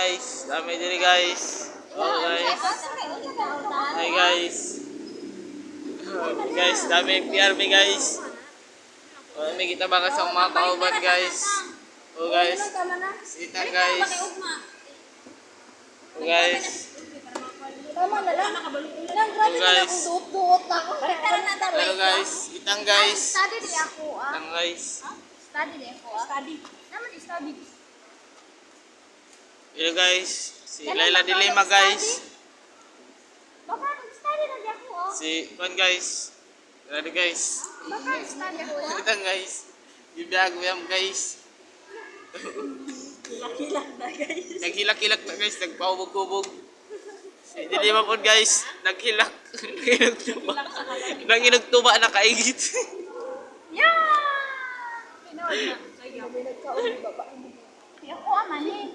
Guys, dami diri guys. Oh guys. Hi guys. Guys, dami PRB guys. Oh, may kita baka sa mga kauban guys. Oh guys. Sita guys. Oh guys. Tama na lang. Ilang grabe na guys. akong duot-duot na ako. Hello guys. Itang guys. Study di ako ah. Itang guys. Study di ako ah. Study. Naman study. Hello guys. Si Laila Dilima guys. Baka nag-study na di ako ah. Si Juan guys. Grabe guys. Baka nag-study ako ah. Itang guys. Bibiyag mo guys. Kilak-kilak na guys. Naghilak-hilak na guys. Nagpahubog-hubog. Si Dilima po guys. Naghilak. Nanginagtuba na kaigit. Yeah! Pinawa na. Kaya may nagkauli baba. Ako ah, mani.